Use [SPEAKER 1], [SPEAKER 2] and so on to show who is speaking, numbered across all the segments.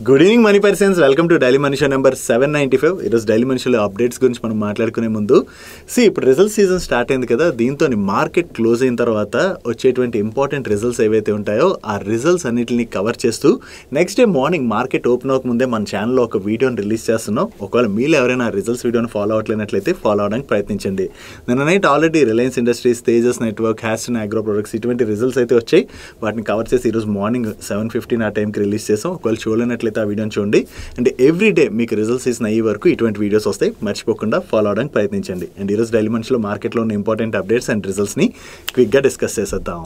[SPEAKER 1] Good evening money persons, welcome to daily money show number 795. ఈరోజు daily money షోలో updates గురించి మనం మాట్లాడుకునే ముందు ఇప్పుడు రిజల్ట్ సీజన్ స్టార్ట్ అయింది కదా, దీంతో మార్కెట్ క్లోజ్ అయిన తర్వాత వచ్చేటువంటి ఇంపార్టెంట్ రిజల్ట్స్ ఏవైతే ఉంటాయో ఆ రిజల్ట్స్ అన్నిటిని కవర్ చేస్తూ next day morning market open అవ్వకముందే మన ఛానల్లో ఒక వీడియోని రిలీజ్ చేస్తున్నాం. ఒకవేళ మీరు ఎవరైనా రిజల్ట్స్ వీడియోని ఫాలో అవ్వట్లేనట్లయితే ఫాలో అవడానికి ప్రయత్నించండి. నిన్న night already Reliance Industries, Tejas network, హ్యాస్టన్ అగ్రో ప్రొడక్ట్స్ ఇటువంటి రిజల్ట్స్ అయితే వచ్చాయి. వాటిని కవర్ చేసి ఈరోజు మార్నింగ్ 7:15 ఆ టైంకి రిలీజ్ చేసాం. ఒకవేళ చూడలేనట్లయితే ఆ వీడియోని చూడండి. అండ్ ఎవ్రీ డే మీకు రిజల్ట్స్ సీజన్ అయ్యే వరకు ఇటువంటి వీడియోస్ వస్తాయి, మర్చిపోకుండా ఫాలో అవడానికి ప్రయత్నించండి. అండ్ ఈరోజు డైలీ మనిషిలో మార్కెట్లో ఉన్న ఇంపార్టెంట్ అప్డేట్స్ అండ్ రిజల్ట్స్ని క్విక్గా డిస్కస్ చేసేద్దాం.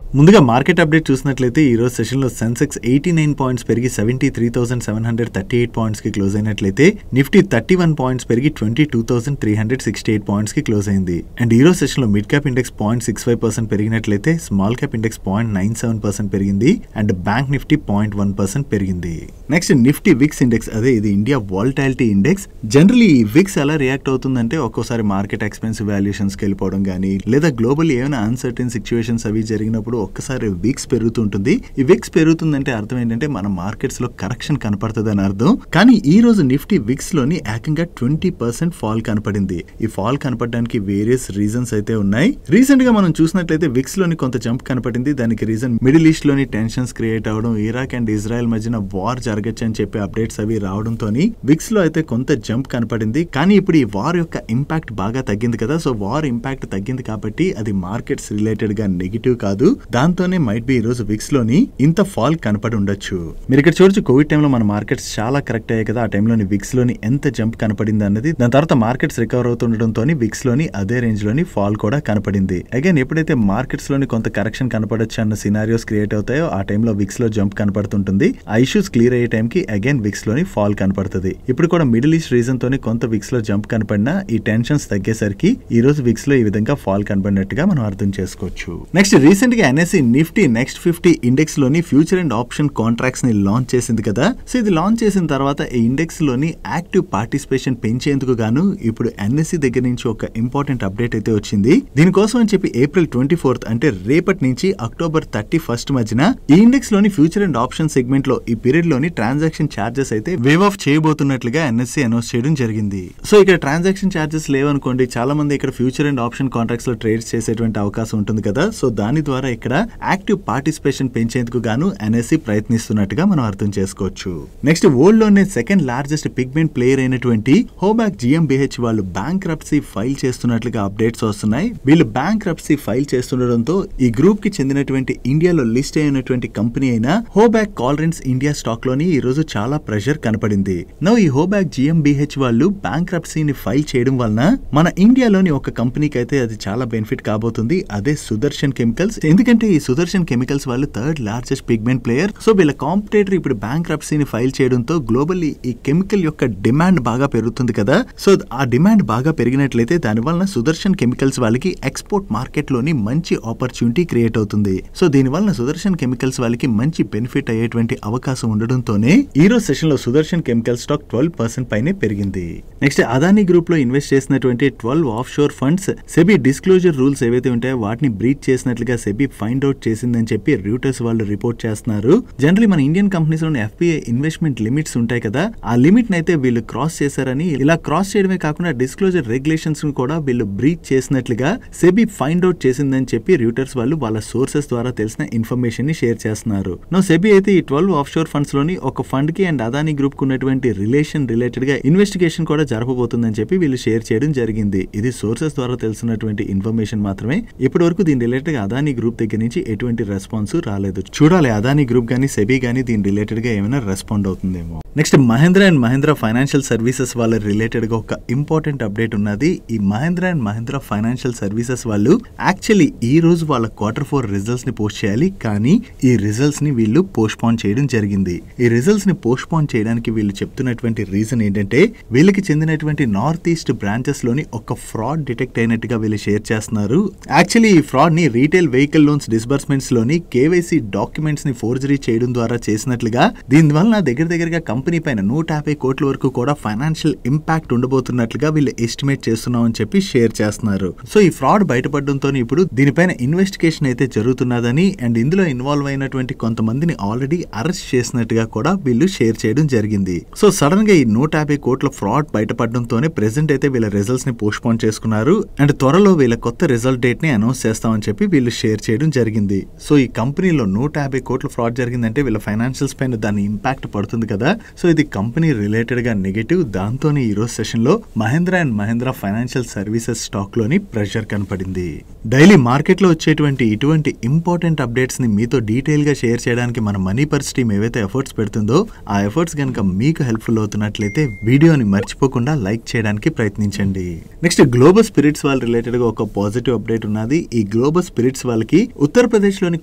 [SPEAKER 1] ముందుగా మార్కెట్ అప్డేట్ చూసినట్లయితే ఈరోజు సెషన్లో సెన్సెక్స్ 89 పాయింట్స్ పెరిగి 73,738 పాయింట్స్కి క్లోజ్ అయినట్లయితే నిఫ్టీ 31 పాయింట్స్ పెరిగి 22,368 పాయింట్స్కి క్లోజ్ అయింది. అండ్ ఈరోజు సెషన్లో మిడ్ క్యాప్ ఇండెక్స్ 0.65% పెరిగినట్లయితే స్మాల్ క్యాప్ ఇండెక్స్ 0.97% పెరిగింది. అండ్ బ్యాంక్ నిఫ్టీ 0.1% పెరిగింది. నెక్స్ట్ నిఫ్టీ విక్స్ ఇండెక్స్, అదే ఇది ఇండియా వాలటాలిటీ ఇండెక్స్. జనరల్లీ ఈ విక్స్ ఎలా రియాక్ట్ అవుతుందంటే ఒక్కోసారి మార్కెట్ ఎక్స్పెన్సివ్ వాల్యుయేషన్స్కి వెళ్ళిపోవడం కానీ, లేదా గ్లోబల్ ఏమైనా అన్సర్టెన్ సిచ్యువేషన్స్ అవి జరిగినప్పుడు ఒక్కసారి విక్స్ పెరుగుతుంటుంది. ఈ విక్స్ పెరుగుతుందంటే అర్థం ఏంటంటే మన మార్కెట్స్ లో కరెక్షన్ కనపడుతుంది అని అర్థం. కానీ ఈ రోజు నిఫ్టీ విక్స్ లోని ఏకంగా 20% ఫాల్ కనపడింది. ఈ ఫాల్ కనపడడానికి వేరియస్ రీజన్స్ అయితే ఉన్నాయి. రీసెంట్ గా మనం చూసినట్లయితే విక్స్ లోని కొంత జంప్ కనపడింది. దానికి రీజన్ మిడిల్ ఈస్ట్ లోని టెన్షన్స్ క్రియేట్ అవడం, ఇరాక్ అండ్ ఇజ్రాయెల్ మధ్యన వార్ జరగచ్చు అని చెప్పి అప్డేట్స్ అవి రావడంతో విక్స్ లో అయితే కొంత జంప్ కనపడింది. కానీ ఇప్పుడు ఈ వార్ యొక్క ఇంపాక్ట్ బాగా తగ్గింది కదా, సో వార్ ఇంపాక్ట్ తగ్గింది కాబట్టి అది మార్కెట్స్ రిలేటెడ్ గా నెగిటివ్ కాదు. దాంతోనే మైట్ బి ఈ రోజు విక్స్ లోని ఇంత ఫాల్ కనపడి ఉండొచ్చు. మీరు ఇక్కడ చూడొచ్చు, కోవిడ్ టైంలో మన మార్కెట్స్ చాలా కరెక్ట్ అయ్యాయి కదా, ఆ టైంలోని విక్స్ లోని ఎంత జంప్ కనపడింది అన్నది. దాని తర్వాత మార్కెట్స్ రికవర్ అవుతుండటంతో విక్స్ లోని అదే రేంజ్ లోని ఫాల్ కూడా కనపడింది. అగైన్ ఎప్పుడైతే మార్కెట్స్ లోని కొంత కరెక్షన్ కనపడొచ్చు అన్న సినారియోస్ క్రియేట్ అవుతాయో ఆ టైంలో విక్స్ లో జంప్ కనపడుతుంటుంది. ఆ ఇష్యూస్ క్లియర్ అయ్యే టైంకి అగైన్ విక్స్ లోని ఫాల్ కనపడుతుంది. ఇప్పుడు కూడా మిడిల్ ఈస్ట్ రీజన్ తోని కొంత విక్స్ లో జంప్ కనపడినా ఈ టెన్షన్స్ తగ్గేసరికి ఈ రోజు విక్స్ లో ఈ విధంగా ఫాల్ కనపడినట్టుగా మనం అర్థం చేసుకోవచ్చు. నెక్స్ట్ రీసెంట్ గా ఎన్ఎస్సి నిఫ్టీ నెక్స్ట్ 50 ఇండెక్స్ లోని ఫ్యూచర్ అండ్ ఆప్షన్ కాంట్రాక్ట్స్ ని లాంచ్ చేసింది కదా. సో ఇది లాంచ్ చేసిన తర్వాత ఈ ఇండెక్స్ లోని యాక్టివ్ పార్టిసిపేషన్ పెంచేందుకు గాను ఇప్పుడు ఎన్ఎస్సి దగ్గర నుంచి ఒక ఇంపార్టెంట్ అప్డేట్ అయితే వచ్చింది. దీనికోసం అని చెప్పి April 24th అంటే రేపటి నుంచి October 31st మధ్యన ఈ ఇండెక్స్ లోని ఫ్యూచర్ అండ్ ఆప్షన్ సెగ్మెంట్ లో ఈ పీరియడ్ లోని ట్రాన్సాక్షన్ చార్జెస్ అయితే వేవ్ ఆఫ్ చేయబోతున్నట్లుగా ఎన్ఎస్సి అనౌన్స్ చేయడం జరిగింది. సో ఇక్కడ ట్రాన్సాక్షన్ చార్జెస్ లేవనుకోండి, చాలా మంది ఇక్కడ ఫ్యూచర్ అండ్ ఆప్షన్ కాంట్రాక్ట్స్ లో ట్రేడ్స్ చేసేటువంటి అవకాశం ఉంటుంది కదా. సో దాని ద్వారా ఇక్కడ యాక్టివ్ పార్టిసిపేషన్ పెంచేందుకు గాను ఎన్ఎస్సి ప్రయత్నిస్తున్నట్టుగా మనం అర్థం చేసుకోవచ్చు. నెక్స్ట్ వరల్డ్ లోనే సెకండ్ లార్జెస్ట్ పిగ్మెంట్ ప్లేయర్ అయినటువంటి హోబాక్ జిఎంబిహెచ్ వాళ్ళు బ్యాంక్రప్సీ ఫైల్ చేస్తున్నట్లుగా అప్డేట్స్ వస్తున్నాయి. వీళ్ళు బ్యాంక్రప్సీ ఫైల్ చేస్తుండటంతో ఈ గ్రూప్ కి చెందినటువంటి ఇండియాలో లిస్ట్ అయినటువంటి కంపెనీ అయిన హోబాక్ కాలరెన్స్ ఇండియా స్టాక్ లోని ఈ రోజు చాలా ప్రెషర్ కనపడింది. నో ఈ హోబాక్ జిఎంబిహెచ్ వాళ్ళు బ్యాంక్రప్సీని ఫైల్ చేయడం వలన మన ఇండియాలోని ఒక కంపెనీకి అయితే అది చాలా బెనిఫిట్ కాబోతుంది, అదే సుదర్శన్ కెమికల్స్. ఎందుకంటే ఈ సుదర్శన్ కెమికల్స్ వాళ్ళు third largest pigment player. So వీళ్ళ కాంపిటేటర్ ఇప్పుడు బ్యాంక్రప్సీని ఫైల్ చేయడంతో గ్లోబల్లీ ఈ కెమికల్ యొక్క డిమాండ్ బాగా పెరుగుతుంది కదా. సో ఆ డిమాండ్ బాగా పెరిగినట్లయితే దానివల్ల సుదర్శన్ కెమికల్స్ వాళ్ళకి ఎక్స్పోర్ట్ మార్కెట్ లోని మంచి ఆపర్చునిటీ క్రియేట్ అవుతుంది. సో దీనివల్ల సుదర్శన్ కెమికల్స్ వాళ్ళకి మంచి బెనిఫిట్ అయ్యేటువంటి అవకాశం ఉండడంతోనే ఈ రోజు సెషన్ లో సుదర్శన్ కెమికల్ స్టాక్ 12% పైనే పెరిగింది. నెక్స్ట్ అదానీ గ్రూప్ లో ఇన్వెస్ట్ చేసినటువంటి 12 of sure funds SEBI disclosure rules ఏవైతే ఉంటాయో వాటిని బ్రీచ్ చేసినట్లుగా సెబీ ఫైండ్ అవుట్ చేసిందని చెప్పి రూటర్స్ వాళ్ళు రిపోర్ట్ చేస్తున్నారు. జనరల్లీ మన ఇండియన్ కంపెనీస్ లోని ఎఫ్పిఐ ఇన్వెస్ట్మెంట్ లిమిట్స్ ఉంటాయి కదా, ఆ లిమిట్ అయితే వీళ్ళు క్రాస్ చేశారని, ఇలా క్రాస్ చేయడమే కాకుండా డిస్క్లోజర్ రెగ్యులేషన్స్ కూడా వీళ్ళు బ్రీచ్ చేసినట్లుగా సెబీ ఫైండ్ అవుట్ చేసిందని చెప్పి రూటర్స్ వాళ్ళు వాళ్ళ సోర్సెస్ ద్వారా తెలిసిన ఇన్ఫర్మేషన్ ని షేర్ చేస్తున్నారు. నో సెబీ అయితే ఈ 12 ఆఫ్ షోర్ ఫండ్స్ లోని ఒక ఫండ్ కి అండ్ అదానీ గ్రూప్ కు ఉన్నటువంటి రిలేషన్ రిలేటెడ్ గా ఇన్వెస్టిగేషన్ కూడా జరపబోతుందని చెప్పి వీళ్ళు షేర్ చేయడం జరిగింది. ఇది సోర్సెస్ ద్వారా తెలిసినటువంటి ఇన్ఫర్మేషన్ మాత్రమే. ఇప్పటి వరకు దీని రిలేటెడ్ గా అదానీ గ్రూప్ దగ్గర నుంచి ఎటువంటి రెస్పాన్స్ రాలేదు. చూడాలి అదానీ గ్రూప్ గానీ సెబీ గానీ దీని రిలేటెడ్ గా ఏమైనా రెస్పాండ్ అవుతుందేమో. Next Mahindra and Mahindra Financial Services వాళ్ళ రిలేటెడ్ గా ఒక ఇంపార్టెంట్ అప్డేట్ ఉన్నది. ఈ Mahindra and Mahindra Financial Services వాళ్ళు యాక్చువల్లీ ఈ రోజు వాళ్ళ Q4 రిజల్ట్స్ ని పోస్ట్ చేయాలి, కానీ ఈ రిజల్ట్స్ ని వీళ్ళు పోస్ట్ పోన్ చేయడం జరిగింది. ఈ రిజల్ట్స్ ని పోస్ట్ పోన్ చేయడానికి వీళ్ళు చెప్తున్నటువంటి రీజన్ ఏంటంటే వీళ్ళకి చెందినటువంటి నార్త్ ఈస్ట్ బ్రాంచెస్ లోని ఒక ఫ్రాడ్ డిటెక్ట్ అయినట్టుగా వీళ్ళు షేర్ చేస్తున్నారు. యాక్చువల్లీ ఈ ఫ్రాడ్ ని retail vehicle loans loans disbursements లోని కేవైసీ డాక్యుమెంట్స్ ని ఫోర్జరీ చేయడం ద్వారా చేసినట్లుగా, దీనివల్ల దగ్గరగా కంపెనీ పైన 150 కోట్ల వరకు కూడా ఫైనాన్షియల్ ఇంపాక్ట్ ఉండబోతున్నట్లుగా వీళ్ళు ఎస్టిమేట్ చేస్తున్నామని చెప్పి షేర్ చేస్తున్నారు. సో ఈ ఫ్రాడ్ బయటపడడంతో ఇప్పుడు దీనిపైన ఇన్వెస్టిగేషన్ అయితే జరుగుతున్నదని అండ్ ఇందులో ఇన్వాల్వ్ అయినటువంటి కొంతమందిని ఆల్రెడీ అరెస్ట్ చేసినట్టుగా కూడా వీళ్ళు షేర్ చేయడం జరిగింది. సో సడన్ గా ఈ 150 కోట్ల ఫ్రాడ్ బయటపడడంతోనే ప్రెసెంట్ అయితే వీళ్ళ రిజల్ట్స్ ని పోస్ట్ పోన్ చేసుకున్నారు అండ్ త్వరలో వీళ్ళ కొత్త రిజల్ట్ డేట్ ని అనౌన్స్ చేస్తామని చెప్పి వీళ్ళు షేర్ చేయడం జరిగింది. సో ఈ కంపెనీలో 150 కోట్ల ఫ్రాడ్ జరిగిందంటే వీళ్ళ ఫైనాన్షియల్స్ పైన దాని ఇంపాక్ట్ పడుతుంది కదా. సో ఇది కంపెనీ రిలేటెడ్ గా నెగటివ్. దాంతోనే ఈ రోజు సెషన్ లో Mahindra and Mahindra financial services stock లోని ప్రెషర్ కనపడింది. డైలీ మార్కెట్ లో వచ్చేటువంటి ఇటువంటి ఇంపార్టెంట్ అప్డేట్స్ ని మీతో డీటెయిల్ గా షేర్ చేయడానికి మన మనీ పర్స్ టీమ్ ఏవైతే ఎఫర్ట్స్ పెడుతుందో ఆ ఎఫర్ట్స్ కనుక మీకు హెల్ప్ఫుల్ అవుతున్నట్లయితే వీడియోని మర్చిపోకుండా లైక్ చేయడానికి ప్రయత్నించండి. నెక్స్ట్ గ్లోబల్ స్పిరిట్స్ వాళ్ళ రిలేటెడ్ గా ఒక పాజిటివ్ అప్డేట్ ఉన్నది. ఈ గ్లోబల్ స్పిరిట్స్ వాళ్ళకి ఉత్తరప్రదేశ్ లోని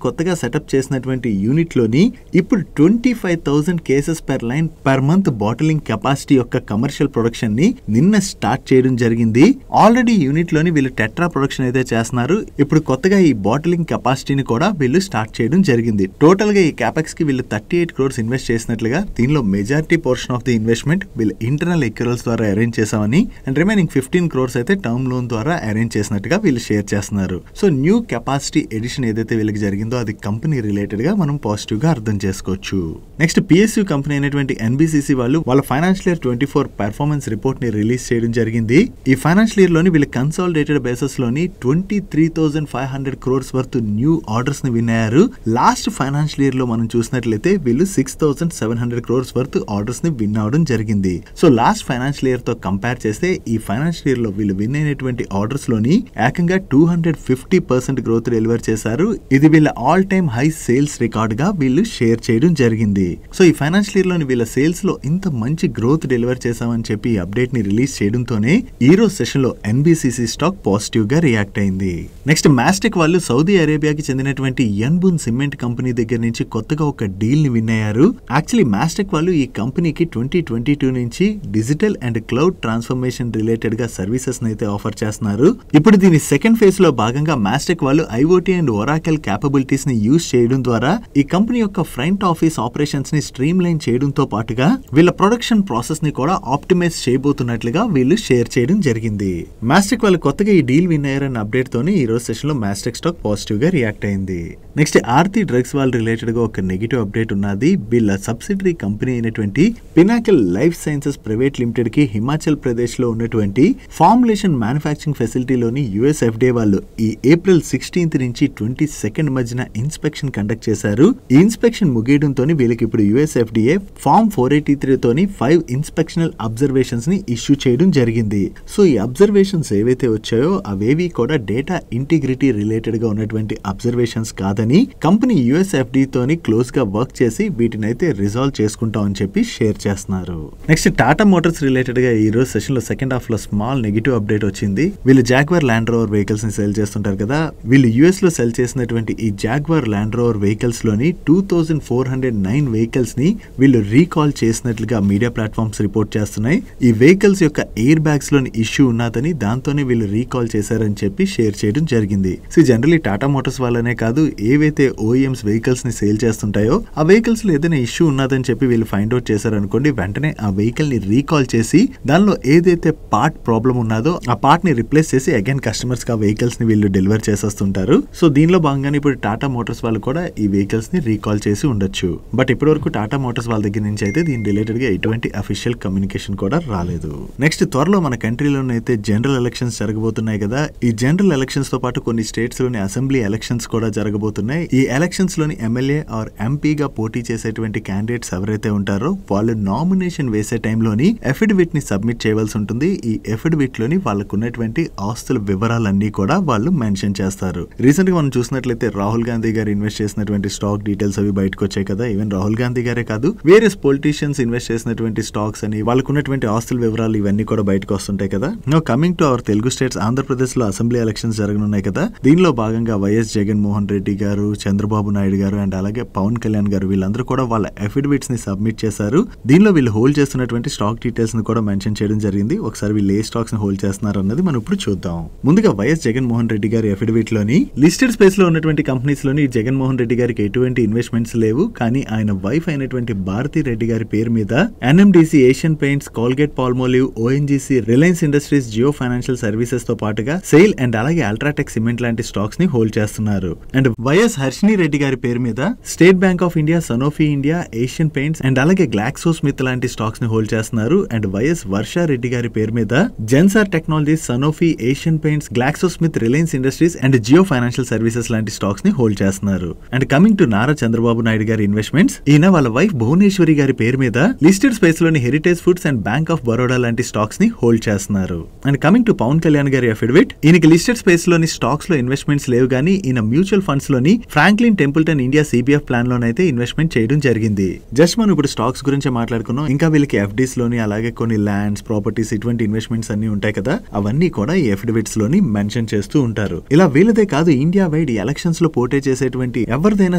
[SPEAKER 1] కొత్తగా సెటప్ చేసినటువంటి యూనిట్ లోని ఇప్పుడు 25,000 cases per line per month bottling capacity యొక్క కమర్షియల్ ప్రొడక్షన్ ని నిన్న స్టార్ట్ చేయడం జరిగింది. ఆల్రెడీ యూనిట్ లోని వీళ్ళు టెట్రా ప్రొడక్షన్ అయితే చేస్తున్నారు. ఇప్పుడు కొత్తగా ఈ బాటిలింగ్ కెపాసిటీని కూడా వీళ్ళు స్టార్ట్ చేయడం జరిగింది. టోటల్ గా ఈ క్యాపెక్స్ కి వీళ్ళు 38 crores ఇన్వెస్ట్ చేసినట్లుగా, దీనిలో majority portion of the investment వీళ్ళు ఇంటర్నల్ ఎక్యూరల్స్ ద్వారా అరేంజ్ చేసామని అండ్ రిమైనింగ్ 15 crores అయితే టర్మ్ లోన్ ద్వారా అరేంజ్ చేసినట్టుగా వీళ్ళు షేర్ చేస్తున్నారు. సో న్యూ కెపాసిటీ ఎడిషన్ ఏదైతే వీళ్ళకి జరిగిందో అది కంపెనీ రిలేటెడ్ గా మనం పాజిటివ్ గా అర్థం చేసుకోవచ్చు. నెక్స్ట్ పిఎస్యు కంపెనీ అయినటువంటి ఎన్బిసిసి వాళ్ళు వాళ్ళ ఫైనాన్షియల్ ఇయర్ 24 పెర్ఫార్మెన్స్ రిపోర్ట్ ని రిలీజ్ చేయడం జరిగింది. ఈ ఫైనాన్షియల్ ఇయర్ లోని వీళ్ళ కన్సాలిడేటెడ్ బేసిస్ లోని 23,500 crores వర్త్ న్యూ ఆర్డర్స్ ని విన్ అయ్యారు. లాస్ట్ ఫైనాన్షియల్ ఇయర్ లో మనం చూసినట్లయితే వీళ్ళు 6,700 crores వర్త్ ఆర్డర్స్ ని విన్ అవడం జరిగింది. సో లాస్ట్ ఫైనాన్షియల్ ఇయర్ తో కంపేర్ చేస్తే ఈ ఫైనాన్షియల్ ఇయర్ లో వీళ్ళు విన్ అయినటువంటి ఆర్డర్స్ లోని ఏకంగా 250% గ్రోత్ డెలివర్ చేశారు. ఇది వీళ్ళ all time high sales record గా వీళ్ళు షేర్ చేయడం జరిగింది. సో ఈ ఫైనాన్షియల్ ఇయర్ లోని వీళ్ళ సేల్స్ లో ఇంత మంచి గ్రోత్ డెలివర్ చేశామని చెప్పి ఈ అప్డేట్ ని రిలీజ్ చేయడంతోనే ఈ రోజు సెషన్ లో ఎన్బిసిసి స్టాక్ పాజిటివ్ గా రియాక్ట్ అయింది. నెక్స్ట్ మాస్టెక్ వాళ్ళు సౌదీ అరేబియాకి చెందినటువంటి యన్బున్ సిమెంట్ కంపెనీ దగ్గర నుంచి కొత్తగా ఒక డీల్ ని విన్ అయ్యారు. యాక్చువల్లీ మాస్టెక్ వాళ్ళు ఈ కంపెనీకి 2022 నుంచి digital and cloud transformation related గా సర్వీసెస్ అయితే ఆఫర్ చేస్తున్నారు. ఇప్పుడు దీని సెకండ్ ఫేజ్ లో భాగంగా మాస్టెక్ వాళ్ళు ఐఓటీ అండ్ ఒరాకెల్ క్యాపబిలిటీస్ ని యూజ్ చేయడం ద్వారా ఈ కంపెనీ యొక్క ఫ్రంట్ ఆఫీస్ ఆపరేషన్స్ ని స్ట్రీమ్ లైన్ చేయడంతో పాటుగా వీళ్ళ ప్రొడక్షన్ ప్రాసెస్ ని కూడా ఆప్టిమైజ్ చేయబోతున్నట్లుగా వీళ్ళు షేర్ చేయడం జరిగింది. మాస్టెక్ వాళ్ళు కొత్తగా ఈ డీల్ విన్ అయ్యారన్న అప్డేట్ తోని ఈ రోజు సెషన్ లో మాస్టెక్ స్టాక్ పాజిటివ్ గా రియాక్ట్ అయింది. నెక్స్ట్ ఆర్తి డ్రగ్స్ వాళ్ళ రిలేటెడ్ గా ఒక నెగిటివ్ అప్డేట్ ఉన్నది. వీళ్ళ సబ్సిడరీ కంపెనీ అయినటువంటి Pinnacle life sciences private limited కి హిమాచల్ ప్రదేశ్ లో ఉన్నటువంటి ఫార్ములేషన్ మ్యానుఫ్యాక్చరింగ్ ఫెసిలిటీలోని యుఎస్ ఎఫ్డిఏ వాళ్ళు ఈ ఏప్రిల్ 16th నుంచి 22nd మధ్యన ఇన్స్పెక్షన్ కండక్ట్ చేశారు. ఈ ఇన్స్పెక్షన్ ముగియడంతో వీళ్ళకి ఇప్పుడు యుఎస్ ఎఫ్డిఏ ఫార్మ్ 483 తోని 5 ఇన్స్పెక్షనల్ అబ్జర్వేషన్స్ ని ఇష్యూ చేయడం జరిగింది. సో ఈ అబ్జర్వేషన్స్ ఏవైతే వచ్చాయో అవేవి కూడా డేటా ఇంటిగ్రిటీ రిలేటెడ్ గా ఉన్నటువంటి అబ్జర్వేషన్స్ కాదని కంపెనీ యుఎస్ ఎఫ్డిఏ తోని క్లోజ్ గా వర్క్ చేసి వీటిని అయితే రిజాల్వ్ చేసుకుంటామని చెప్పి షేర్ చేస్తున్నారు. నెక్స్ట్ టాటా మోటార్స్ రిలేటెడ్ గా ఈ రోజు సెషన్ లో సెకండ్ హాఫ్ లో స్మాల్ నెగిటివ్ అప్డేట్ వచ్చింది. వీళ్ళు జాగ్వార్ ల్యాండ్ రోవర్ వెహికల్స్ ని సేల్ చేస్తుంటారు కదా. వీళ్ళు యుఎస్ లో సెల్ చేసినటువంటి ఈ జాగ్వార్ ల్యాండ్ రోవర్ వెహికల్స్ లోని 2,409 వెహికల్స్ ని వీళ్ళు రీకాల్ చేసినట్లుగా మీడియా ప్లాట్ఫామ్స్ రిపోర్ట్ చేస్తున్నాయి. ఈ వెహికల్స్ యొక్క ఎయిర్ బ్యాగ్స్ లోని ఇష్యూ ఉన్నదని దాంతోనే వీళ్ళు రీకాల్ చేశారని చెప్పి షేర్ చేయడం జరిగింది. సో జనరలీ టాటా మోటార్స్ వాళ్ళనే కాదు, ఏవైతే ఓఈఎంస్ వెహికల్స్ ని సేల్ చేస్తుంటాయో ఆ వెహికల్స్ లో ఏదైనా ఇష్యూ ఉన్నదని చెప్పి వీళ్ళు ఫైండ్ అవుట్ చేశారనుకోండి, వెంటనే ఆ వెహికల్ ని రీకాల్ చేసి దానిలో ఏదైతే పార్ట్ ప్రాబ్లం ఉన్నదో ఆ పార్ట్ ని రిప్లేస్ చేసి అగైన్ కస్టమర్స్ కి ఆ వెహికల్స్ ని వీళ్ళు డెలివర్ చేసేస్తుంటారు. సో దీనిలో భాగంగానే ఇప్పుడు టాటా మోటార్స్ వాళ్ళు కూడా ఈ వెహికల్స్ ని రీకాల్ చేసి ఉండొచ్చు. బట్ ఇప్పటి వరకు టాటా మోటార్స్ వాళ్ళ దగ్గర నుంచి అయితే దీని రిలేటెడ్ గా ఎటువంటి అఫీషియల్ కమ్యూనికేషన్ కూడా రాలేదు. నెక్స్ట్ త్వరలో మన కంట్రీలోనైతే జనరల్ ఎలక్షన్స్ జరగబోతున్నాయి కదా. ఈ జనరల్ ఎలక్షన్స్ తో పాటు కొన్ని స్టేట్స్ లోని అసెంబ్లీ ఎలక్షన్స్ కూడా జరగబోతున్నాయి. ఈ ఎలక్షన్స్ లోని ఎమ్మెల్యే ఆర్ ఎంపీగా పోటీ చేసేటువంటి క్యాండిడేట్స్ ఎవరైతే ఉంటారో వాళ్ళు నామినేషన్ వేసే టైంలోని ఎఫిడవిట్ ని సబ్మిట్ చేయవలసి ఉంటుంది. ఈ ఎఫిడవిట్ లోని వాళ్ళకు ఉన్నటువంటి ఆస్తుల వివరాలన్నీ కూడా వాళ్ళు మెన్షన్ చేస్తారు. రీసెంట్ గా మనం చూసినట్లయితే రాహుల్ గాంధీ గారు ఇన్వెస్ట్ చేసినటువంటి స్టాక్ డీటెయిల్స్ అవి బయటకు వచ్చాయి కదా. ఈవెన్ రాహుల్ గాంధీ గారే కాదు, వేరియస్ పొలిటీషియన్స్ ఇన్వెస్ట్ చేసినటువంటి స్టాక్స్ అని వాళ్ళకు ఉన్నటువంటి ఆస్తుల వివరాలు ఇవన్నీ కూడా బయటకు వస్తుంటాయి కదా. No coming to our Telugu states, Andhra Pradesh లో అసెంబ్లీ ఎలక్షన్స్ జరగనున్నాయి కదా. దీనిలో భాగంగా వైఎస్ జగన్మోహన్ రెడ్డి గారు, చంద్రబాబు నాయుడు గారు అండ్ అలాగే పవన్ కళ్యాణ్ గారు వీళ్ళందరూ కూడా వాళ్ళ ఎఫిడవిట్స్ ని సబ్మిట్ చేశారు. దీనిలో వీళ్ళు హోల్డ్ చేస్తున్నటువంటి స్టాక్ డీటెయిల్స్ ని కూడా మెన్షన్ చేయడం జరిగింది. ఒకసారి వీళ్ళు ఏ స్టాక్స్ ని హోల్డ్ చేస్తున్నారు అన్నది మనం ఇప్పుడు చూద్దాం. ముందుగా వైఎస్ జగన్మోహన్ రెడ్డి గారి ఎఫిడవిట్ లోని లిస్టెడ్ స్పేస్ స్పేస్ లో ఉన్నటువంటి కంపెనీస్ లోని జగన్మోహన్ రెడ్డి గారికి ఎటువంటి ఇన్వెస్ట్మెంట్స్ లేవు, కానీ ఆయన వైఫ్ అయినటువంటి భారతి రెడ్డి గారి పేరు మీద NMDC, Asian Paints, Colgate Palmolive, ONGC, Reliance Industries, Jio Financial Services తో పాటుగా సెయిల్ అండ్ అలాగే అల్ట్రాటెక్ సిమెంట్ లాంటి స్టాక్స్ ని హోల్డ్ చేస్తున్నారు. అండ్ వైఎస్ హర్షిని రెడ్డి గారి పేరు మీద State Bank of India, Sanofi India, Asian Paints and అలాగే గ్లాక్సో స్మిత్ లాంటి స్టాక్స్ ని హోల్డ్ చేస్తున్నారు. అండ్ వైఎస్ వర్ష రెడ్డి గారి పేరు మీద Zensar Technologies, Sanofi, Asian Paints, Glaxo Smith, Reliance Industries and Jio Financial services లాంటి స్టాక్స్ ని హోల్డ్ చేస్తున్నారు. And coming to Nara Chandrababu Naidu గారి ఇన్వెస్ట్మెంట్స్, ఈయన వాళ్ళ వైఫ్ భువనేశ్వరి గారి పేరు మీద లిస్టెడ్ స్పేస్ లోని heritage foods and bank of Baroda లాంటి స్టాక్స్ ని హోల్డ్ చేస్తున్నారు. And coming to Pawan Kalyan గారి అఫిడవిట్, ఈయనకి లిస్టెడ్ స్పేస్ లోని స్టాక్స్ లో ఇన్వెస్ట్మెంట్స్ లేవు, కానీ ఈయన మ్యూచువల్ ఫండ్స్ లోని Franklin Templeton India CBF plan లోనైతే ఇన్వెస్ట్మెంట్ చేయడం జరిగింది. జస్ట్ మనం ఇప్పుడు స్టాక్స్ గురించి మాట్లాడుకున్నాం, ఇంకా వీళ్ళకి ఎఫ్డీస్ లోని అలాగే కొన్ని ల్యాండ్స్, ప్రాపర్టీస్, ఇటువంటి ఇన్వెస్ట్మెంట్స్ అన్ని ఉంటాయి కదా, అవన్నీ కూడా ఈ అఫిడవిట్స్ లోని మెన్షన్ చేస్తూ ఉంటారు. ఇలా వీళ్ళదే కాదు, ఇండియా వైడ్ ఎలక్షన్స్ లో పోటీ చేసేటువంటి ఎవరిదైనా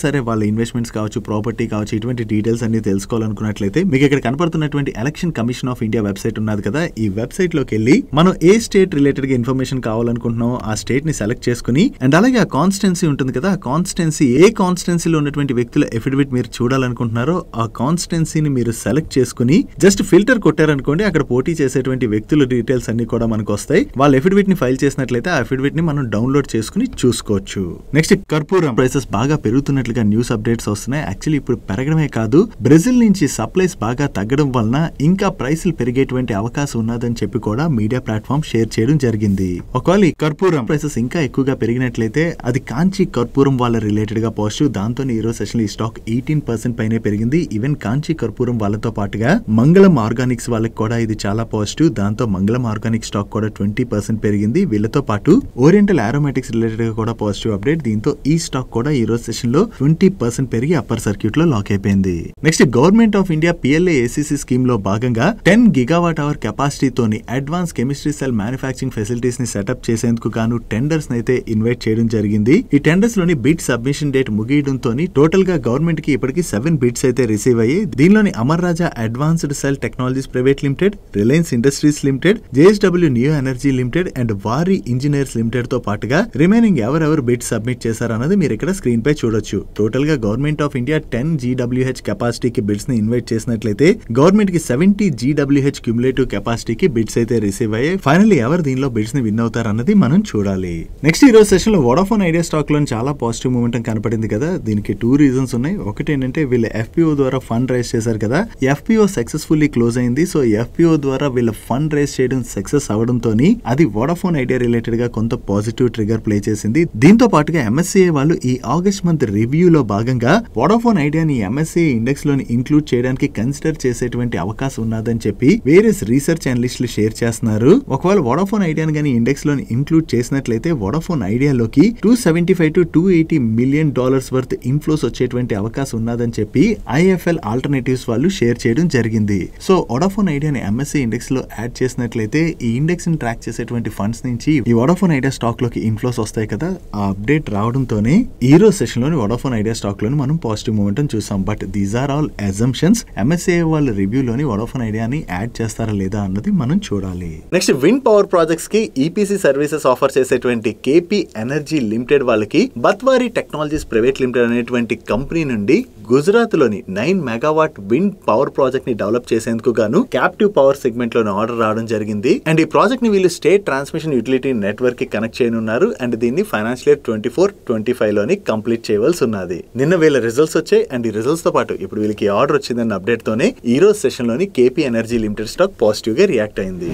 [SPEAKER 1] సరే వాళ్ళ ఇన్వెస్ట్మెంట్స్ కావచ్చు, ప్రాపర్టీ కావచ్చు, ఇటువంటి డీటెయిల్స్ అన్ని తెలుసుకోవాలనుకున్నట్లయితే మీకు ఇక్కడ కనపడుతున్నటువంటి election commission of India website ఉన్నది కదా, ఈ వెబ్సైట్ లోకి వెళ్ళి మనం ఏ స్టేట్ రిలేటెడ్ గా ఇన్ఫర్మేషన్ కావాలనుకుంటున్నామో ఆ స్టేట్ ని సెలెక్ట్ చేసుకుని, అండ్ అలాగే ఆ కాన్స్టిట్యున్సీ ఉంటుంది కదా, ఆ కాన్స్టిట్యున్సీ ఏ కాన్స్టిట్యున్సీలో ఉన్నటువంటి వ్యక్తుల ఎఫిడవిట్ మీరు చూడాలనుకుంటున్నారో ఆ కాన్స్టిట్యున్సీని మీరు సెలెక్ట్ చేసుకుని జస్ట్ ఫిల్టర్ కొట్టారనుకోండి, అక్కడ పోటీ చేసేటువంటి వ్యక్తుల డీటెయిల్స్ అన్ని కూడా మనకు వస్తాయి. వాళ్ళ ఎఫిడవిట్ ని ఫైల్ చేసినట్లయితే ఆ ఎఫిడవిట్ ని మనం డౌన్లోడ్ చేసుకుని చూసుకోవచ్చు. నెక్స్ట్ కర్పూరం ప్రైసెస్ బాగా పెరుగుతున్నట్లుగా న్యూస్ అప్డేట్స్ వస్తున్నాయి. యాక్చువల్లీ ఇప్పుడు పెరగడమే కాదు, బ్రెజిల్ నుంచి సప్లైస్ బాగా తగ్గడం వలన ఇంకా ప్రైసులు పెరిగేటువంటి అవకాశం ఉన్నదని చెప్పి కూడా మీడియా ప్లాట్ఫామ్ షేర్ చేయడం జరిగింది. ఒకవేళ ఈ కర్పూరం ప్రైసెస్ ఇంకా ఎక్కువగా పెరిగినట్లయితే అది కాంచీ కర్పూరం వాళ్ళ రిలేటెడ్ గా పాజిటివ్. దాంతో ఈ రోజు సెషన్ ఈ స్టాక్ 18% పైనే పెరిగింది. ఈవెన్ కాంచీ కర్పూరం వాళ్ళతో పాటుగా మంగళం ఆర్గానిక్స్ వాళ్ళకి కూడా ఇది చాలా పాజిటివ్. దాంతో మంగళం ఆర్గానిక్ స్టాక్ కూడా 20% పెరిగింది. వీళ్ళతో పాటు ఓరియంటల్ ఆరోమేటిక్స్ రిలేటెడ్ గా కూడా పాజిటివ్ అప్డేట్. దీంతో ఈ స్టాక్ కూడా ఈ రోజు సెషన్ లో 20% పెరిగి అప్పర్ సర్క్యూట్ లో లాక్ అయిపోయింది. Next government of India PLA ACC scheme లో భాగంగా 10 గిగావాట్ అవర్ కెపాసిటీ తోని advance chemistry cell manufacturing facilities ని సెటప్ చేసేందుకు గాను టెండర్స్ అయితే ఇన్వైట్ చేయడం జరిగింది. ఈ టెండర్స్ లోని బిడ్ సబ్మిషన్ డేట్ ముగియడంతో టోటల్ గా గవర్నమెంట్ కి ఇప్పటికి 7 బిడ్స్ అయితే రిసీవ్ అయ్యాయి. దీనిలోని Amar Raja advanced cell technologies private limited, Reliance Industries limited, JSW new energy limited and Waaree engineers limited తో పాటుగా రిమైనింగ్ ఎవరెవరు బిడ్ సబ్మిట్ చేశారన్నది మీరు ఇక్కడ స్క్రీన్ పై చూడొచ్చు. టోటల్ గా గవర్నమెంట్ ఆఫ్ ఇండియా 10 GWH కెపాసిటీకి బిడ్స్ ని ఇన్వైట్ చేసినట్లయితే గవర్నమెంట్ కి 70 GWH క్యుములేటివ్ కెపాసిటీకి బిడ్స్ అయితే రిసీవ్ అయ్యాయి. ఫైనల్లీ ఎవరు దీనిలో బిడ్స్ ని విన్ అవుతారు అన్నది మనం చూడాలి. నెక్స్ట్ ఈ రోజు సెషన్ లో వోడాఫోన్ ఐడియా స్టాక్ లో చాలా పాజిటివ్ మూమెంటం కనపడింది కదా. దీనికి 2 రీజన్స్ ఉన్నాయి. ఒకటి ఏంటంటే వీళ్ళు FPO ద్వారా ఫండ్ రైజ్ చేశారు కదా, FPO సక్సెస్ఫుల్లీ క్లోజ్ అయింది. సో FPO ద్వారా వీళ్ళ ఫండ్ రైజ్ చేయడం సక్సెస్ అవడంతో అది వోడాఫోన్ ఐడియా రిలేటెడ్ గా కొంత పాజిటివ్ ట్రిగర్ ప్లే చేసింది. దీంతో పాటుగా MSCI వాళ్ళు ఈ ఆగస్ట్ మంత్ రివ్యూలో భాగంగా వోడాఫోన్ ఐడియాని MSCI ఇండెక్స్ లోని ఇంక్లూడ్ చేయడానికి కన్సిడర్ చేసేటువంటి అవకాశం ఉన్నదని చెప్పి వేరియస్ రీసెర్చ్ అనలిస్టులు షేర్ చేస్తున్నారు. ఒకవేళ వోడాఫోన్ ఐడియాని గానీ ఇండెక్స్ లోని ఇంక్లూడ్ చేసినట్లయితే వోడాఫోన్ ఐడియాలోకి $275 to $280 million వర్త్ ఇన్ఫ్లోస్ వచ్చేటువంటి అవకాశం ఉన్నదని చెప్పి IFL ఆల్టర్నేటివ్స్ వాళ్ళు షేర్ చేయడం జరిగింది. సో వోడాఫోన్ ఐడియాని MSCI ఇండెక్స్ లో యాడ్ చేసినట్లయితే ఈ ఇండెక్స్ ని ట్రాక్ చేసేటువంటి ఫండ్స్ నుంచి ఈ వోడాఫోన్ ఐడియా స్టాక్ లోకి ఇన్ఫ్లోస్ వస్తాయి కదా. ఆ అప్డేట్ రావడంతోనే ఈ రోజు సెషన్ లోని వోడాఫోన్ ఐడియా స్టాక్ లోని మనం పాజిటివ్ మూమెంటం చూసాం. But these are all assumptions. MSCI వాళ్ళ రివ్యూలోని వోడాఫోన్ ఐడియాని యాడ్ చేస్తారా లేదా అన్నది మనం చూడాలి. నెక్స్ట్ విండ్ పవర్ ప్రాజెక్ట్స్ కి ఈపీసీ సర్వీసెస్ ఆఫర్ చేసేటువంటి కేపీ ఎనర్జీ లిమిటెడ్ వాళ్ళకి బత్వారీ టెక్నాలజీస్ ప్రైవేట్ లిమిటెడ్ అనేటువంటి కంపెనీ నుండి గుజరాత్ లోని 9 మెగావాట్ విండ్ పవర్ ప్రాజెక్ట్ ని డెవలప్ చేసేందుకు గాను క్యాప్టివ్ పవర్ సెగ్మెంట్ లోని ఆర్డర్ రావడం జరిగింది. అండ్ ఈ ప్రాజెక్ట్ ని వీళ్ళు స్టేట్ ట్రాన్స్మిషన్ యూటిలిటీ నెట్వర్క్ కి కనెక్ట్ చేయనున్నారు. అండ్ దీన్ని ఫైనాన్షియల్ ఇయర్ 24-25 లోని కంప్లీట్ చేయవలసి ఉన్నది. నిన్న వీళ్ళ రిజల్ట్స్ వచ్చాయి. అండ్ ఈ రిజల్ట్స్ తో పాటు ఇప్పుడు వీళ్ళకి ఆర్డర్ వచ్చిందన్న అప్డేట్ తోనే ఈ రోజు సెషన్ లోని KP energy limited stock positive గా రియాక్ట్ అయింది.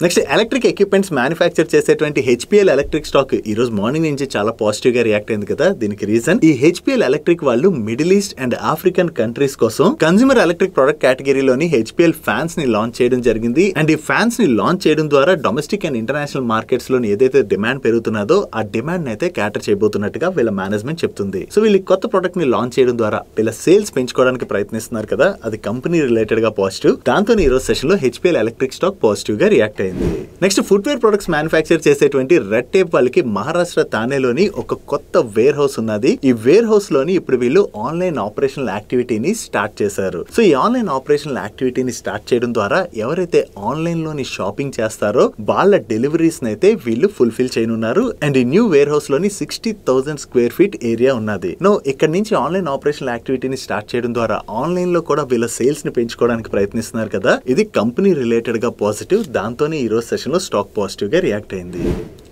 [SPEAKER 1] నెక్స్ట్ ఎలక్ట్రిక్ ఎక్విప్మెంట్స్ మ్యానుఫ్యాక్చర్ చేసేటువంటి హెచ్పిఎల్ ఎలక్ట్రిక్ స్టాక్ ఈ రోజు మార్నింగ్ నుంచి చాలా పాజిటివ్ గా రియాక్ట్ అయింది కదా. దీనికి రీజన్ ఈ హెచ్పిఎల్ ఎలక్ట్రిక్ వాళ్ళు middle east and African countries కోసం కన్స్యూమర్ ఎలక్ట్రిక్ ప్రొడక్ట్ కేటగిరీలోని హెచ్పిఎల్ ఫ్యాన్స్ ని లాంచ్ చేయడం జరిగింది. అండ్ ఈ ఫ్యాన్స్ ని లాంచ్ చేయడం ద్వారా డొమెస్టిక్ అండ్ ఇంటర్నేషనల్ మార్కెట్స్ లోని ఏదైతే డిమాండ్ పెరుగుతున్నదో ఆ డిమాండ్ అయితే క్యాటర్ చేయబోతున్నట్టుగా వీళ్ళ మేనేజ్మెంట్ చెప్తుంది. సో వీళ్ళు కొత్త ప్రొడక్ట్ ని లాంచ్ చేయడం ద్వారా వీళ్ళ సేల్స్ పెంచుకోవడానికి ప్రయత్నిస్తున్నారు కదా. అది కంపెనీ రిలేటెడ్ గా పాజిటివ్. దాంతో ఈ రోజు సెషన్ లో హెచ్పిఎల్ ఎలక్ట్రిక్ స్టాక్ పాజిటివ్ గా రియాక్ట్ అయింది. నెక్స్ట్ ఫుట్వేర్ ప్రొడక్ట్స్ మ్యానుఫ్యాక్చర్ చేసేటువంటి రెడ్ టేప్ వాళ్ళకి మహారాష్ట్ర థానేలోని ఒక కొత్త వేర్ హౌస్ ఉన్నది. ఈ వేర్ హౌస్ లోని ఇప్పుడు వీళ్ళు ఆన్లైన్ ఆపరేషనల్ యాక్టివిటీని స్టార్ట్ చేశారు. సో ఈ ఆన్లైన్ ఆపరేషనల్ యాక్టివిటీని స్టార్ట్ చేయడం ద్వారా ఎవరైతే ఆన్లైన్ లోని షాపింగ్ చేస్తారో వాళ్ళ డెలివరీస్ అయితే వీళ్ళు ఫుల్ఫిల్ చేయనున్నారు. అండ్ ఈ న్యూ వేర్ హౌస్ లోని 60,000 స్క్వేర్ ఫీట్ ఏరియా ఉన్నది. ఇక్కడ నుంచి ఆన్లైన్ ఆపరేషనల్ యాక్టివిటీని స్టార్ట్ చేయడం ద్వారా ఆన్లైన్ లో కూడా వీళ్ళ సేల్స్ ని పెంచుకోవడానికి ప్రయత్నిస్తున్నారు కదా. ఇది కంపెనీ రిలేటెడ్ గా పాజిటివ్. దాంతోనే ఈ రోజు సెషన్ లో స్టాక్ పాజిటివ్ గా రియాక్ట్ అయింది.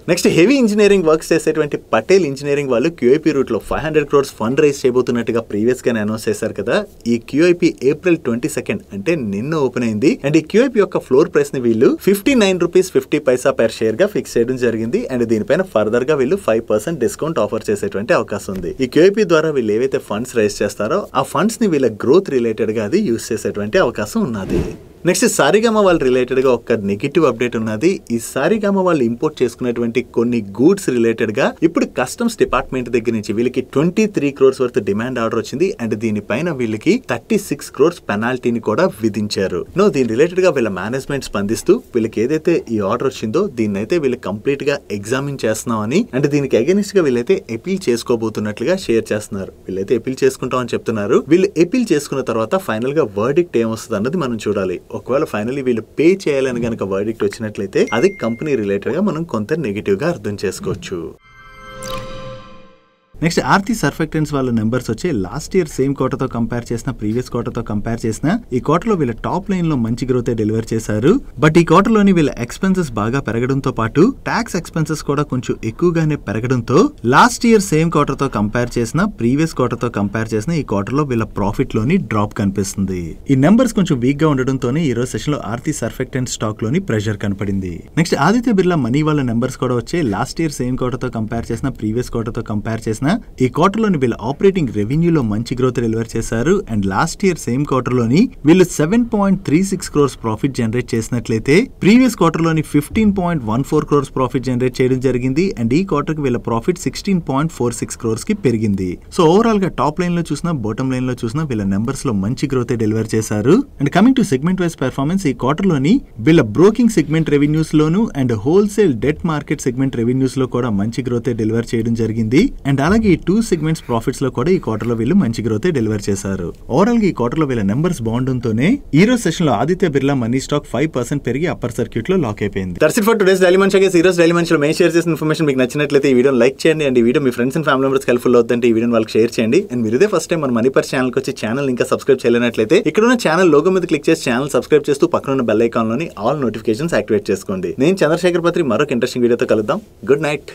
[SPEAKER 1] నెక్స్ట్ హెవీ ఇంజనీరింగ్ వర్క్స్ చేసేటువంటి పటేల్ ఇంజనీరింగ్ వాళ్ళు QIP రూట్ లో 500 crores ఫండ్ రైజ్ చేయబోతున్నట్టుగా ప్రీవియస్ గానే అనౌన్స్ చేశారు కదా. ఈ QIP April 22 అంటే నిన్న ఓపెన్ అయింది. అండ్ ఈ QIP యొక్క ఫ్లోర్ ప్రైస్ ని వీళ్ళు 59 రూపీస్ 50 పైసా పర్ షేర్ గా ఫిక్స్ చేయడం జరిగింది. అండ్ దీనిపైన ఫర్దర్ గా వీళ్ళు 5% డిస్కౌంట్ ఆఫర్ చేసేటువంటి అవకాశం ఉంది. ఈ QIP ద్వారా వీళ్ళు ఏవైతే ఫండ్స్ రైజ్ చేస్తారో ఆ ఫండ్స్ ని వీళ్ళ గ్రోత్ రిలేటెడ్ గా అది యూజ్ చేసేటువంటి అవకాశం ఉన్నది. నెక్స్ట్ సారిగామా వాళ్ళు రిలేటెడ్ గా ఒక నెగిటివ్ అప్డేట్ ఉన్నది. ఈ సారిగామా వాళ్ళు ఇంపోర్ట్ చేసుకున్నటువంటి కొన్ని గూడ్స్ రిలేటెడ్ గా ఇప్పుడు కస్టమ్స్ డిపార్ట్మెంట్ దగ్గర నుంచి వీళ్ళకి 23 crores వర్త్ డిమాండ్ ఆర్డర్ వచ్చింది. అండ్ దీనిపైన వీళ్ళకి 36 crores పెనాల్టీని కూడా విధించారు. దీని రిలేటెడ్ గా వీళ్ళ మేనేజ్మెంట్ స్పందిస్తూ వీళ్ళకి ఏదైతే ఈ ఆర్డర్ వచ్చిందో దీన్ని అయితే వీళ్ళు కంప్లీట్ గా ఎగ్జామిన్ చేస్తున్నామని అండ్ దీనికి అగెనిస్ట్ గా వీళ్ళైతే అపీల్ చేసుకోబోతున్నట్లుగా షేర్ చేస్తున్నారు. వీళ్ళైతే అపీల్ చేసుకుంటామని చెప్తున్నారు. వీళ్ళు అపీల్ చేసుకున్న తర్వాత ఫైనల్ గా వర్డిక్ట్ ఏమొస్తుంది అన్నది మనం చూడాలి. ఒకవేళ ఫైనల్లీ వీళ్ళు పే చేయాలని కనుక వర్డిక్ట్ వచ్చినట్లయితే అది కంపెనీ రిలేటెడ్ గా మనం కొంత నెగిటివ్ గా అర్థం చేసుకోవచ్చు. నెక్స్ట్ ఆర్తి సర్ఫెక్టెన్స్ వాళ్ళ నెంబర్స్ వచ్చి లాస్ట్ ఇయర్ సేమ్ క్వార్టర్తో కంపేర్ చేసిన ప్రీవియస్ క్వార్టర్తో కంపేర్ చేసిన ఈ క్వార్టర్లో వీళ్ళ టాప్ లైన్ లో మంచి గ్రోత్ డెలివర్ చేశారు. బట్ ఈ క్వార్టర్లోని వీళ్ళ ఎక్స్పెన్సెస్ బాగా పెరగడంతో పాటు ట్యాక్స్ ఎక్స్పెన్సెస్ కూడా కొంచెం ఎక్కువగానే పెరగడంతో లాస్ట్ ఇయర్ సేమ్ క్వార్టర్తో కంపేర్ చేసిన ప్రీవియస్ క్వార్టర్తో కంపేర్ చేసిన ఈ క్వార్టర్లో వీళ్ళ ప్రాఫిట్ లోని డ్రాప్ కనిపిస్తుంది. ఈ నెంబర్స్ కొంచెం వీక్ గా ఉండడంతోనే ఈ రోజు సెషన్ లో ఆర్తి సర్ఫెక్టెన్స్ స్టాక్ లోని ప్రెషర్ కనపడింది. నెక్స్ట్ ఆదిత్య బిర్లా మనీ వాళ్ళ నెంబర్స్ కూడా వచ్చి లాస్ట్ ఇయర్ సేమ్ క్వార్టర్తో కంపేర్ చేసిన ప్రీవియస్ క్వార్టర్తో కంపేర్ చేసిన ఈ క్వార్టర్లోని వీళ్ళు ఆపరేటింగ్ రెవెన్యూలో మంచి గ్రోత్ డెలివర్ చేశారు. అండ్ లాస్ట్ ఇయర్ సేమ్ క్వార్టర్లోని వీళ్ళు 7.36 crores ప్రాఫిట్ జనరేట్ చేసినట్లయితే ప్రీవియస్ క్వార్టర్లోని 15.14 crores ప్రాఫిట్ జనరేట్ చేయడం జరిగింది. అండ్ ఈ క్వార్టర్ కి వీళ్ళ ప్రాఫిట్ 16.46 crores కి పెరిగింది. సో ఓవరాల్ గా టాప్ లైన్ లో చూసినా బాటమ్ లైన్ లో చూసినా వీళ్ళ నెంబర్స్ లో మంచి గ్రోత్ డెలివర్ చేశారు. And coming to segment wise performance ఈ క్వార్టర్లోని వీళ్ళ broking segment revenues loan and wholesale debt market segment revenues లో కూడా మంచి గ్రోత్ డెలివర్ చేయడం జరిగింది. అండ్ అలాగే ఈ 2 సెగ్మెంట్స్ ప్రాఫిట్స్ లో కూడా ఈ క్వార్టర్ లో వీళ్ళు మంచి గ్రోత్ డెలివర్ చేశారు. ఓవరాల్ గా ఈ క్వార్టర్ లో వీళ్ళ నెంబర్స్ బాగుండటంతోనే ఈ రోజు సెషన్ లో ఆదిత్య బిర్లా మనీ స్టాక్ 5% పెరిగి అప్పర్ సర్క్యూట్ లో లాక్ అయిపోయింది. That's it for today's daily munch. ఈ రోజు డైలీ మంచ్ లో మేము షేర్ చేసిన ఇన్ఫర్మేషన్ మీకు నచ్చినట్లయితే ఈ వీడియోని లైక్ చేయండి. అండ్ ఈ video me friends and family members helpful అవుతుంటే ఈ వీడియోని వాళ్ళకి షేర్ చేయండి. అండ్ మీరు ఇదే ఫస్ట్ టైం మన మనీ పర్ ఛానల్ కి వచ్చి ఛానల్ ఇంకా సబ్స్క్రైబ్ చేయలేనట్లయితే ఇక్కడ ఉన్న ఛానల్ లోగో మీద క్లిక్ చేసి ఛానల్ సబ్స్క్రైబ్ చేస్తూ పక్కన ఉన్న బెల్ ఐకాన్ లోని ఆల్ నోటిఫికేషన్స్ యాక్టివేట్ చేసుకోండి. నేను చంద్రశేఖర్ పత్రి మరొక ఇంట్రెస్టింగ్ వీడియోతో కలుద్దాం. Good night.